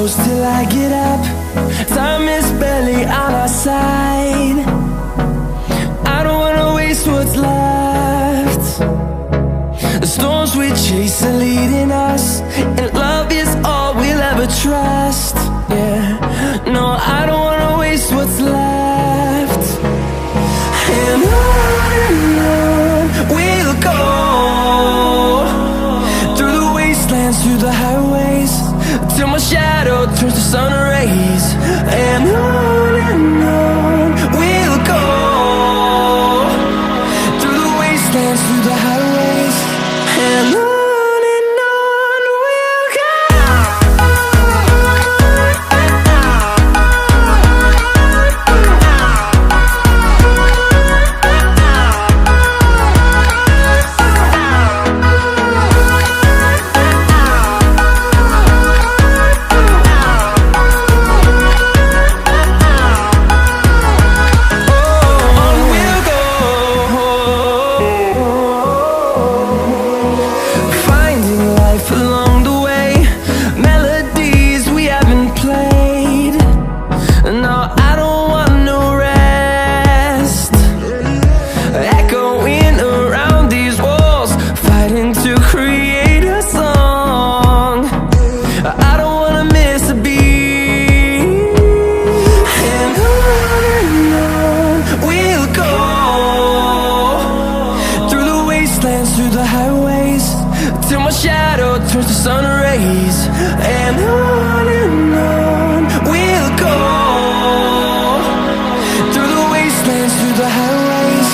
close till I get up. Time is barely on our side. I don't wanna waste what's left. The storms we chase are leading us, and love is all we'll ever trust. Yeah, no, I don't wanna waste what's left. And on we'll go, through the wastelands, through the highways, till my shadow turns to sun rays. And on we'll go, through the wastelands, through the highways, and on we'll go. Through the highways, till my shadow turns to sun rays. And on we'll go, through the wastelands, through the highways,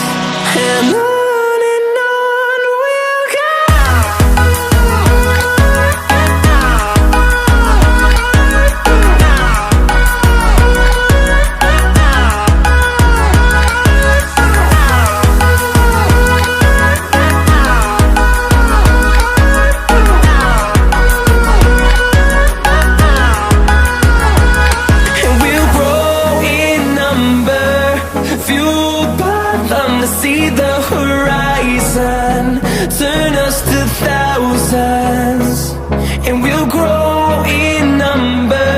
and on we'll go. See the horizon, turn us to thousands, and we'll grow in number,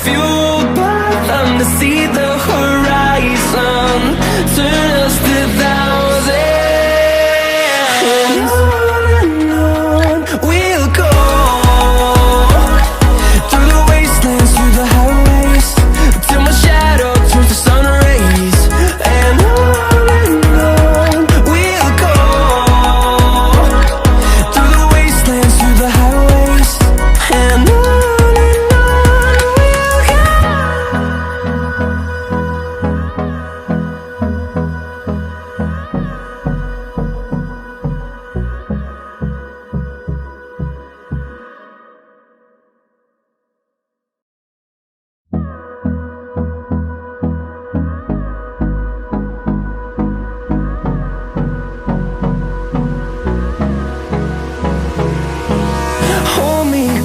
fueled by them. To see the horizon, turn us to thousands, and on we'll go, through the wastelands, through the highways, till my shadow turns to sun rays. And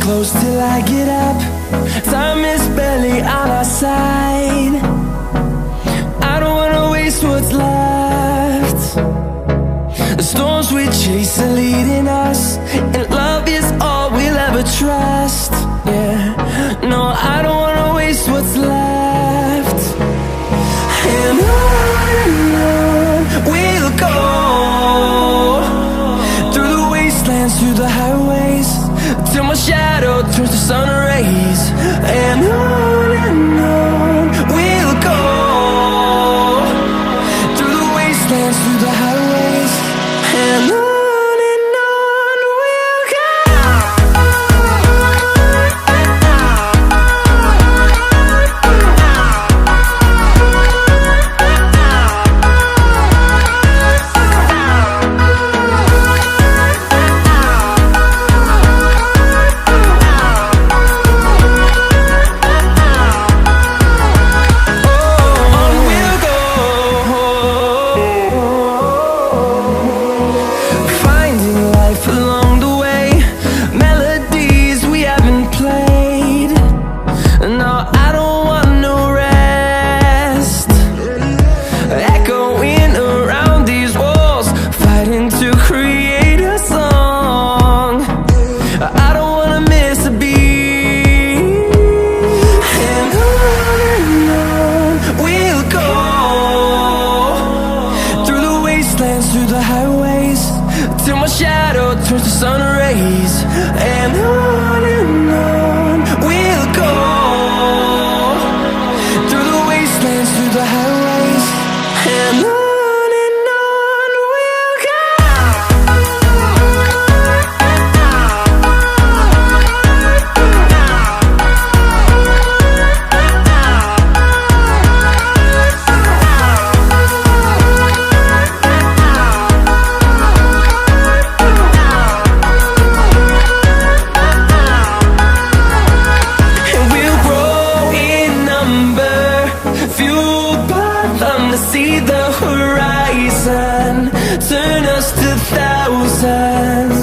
close till I get up. Time is barely on our side. I don't wanna waste what's left. The storms we chase are leading us, and love is all we'll ever trust. Yeah, no, I don't wanna waste what's left. And on we'll go, through the wastelands, through the highways, till my shadow turns to sun rays. And on we'll times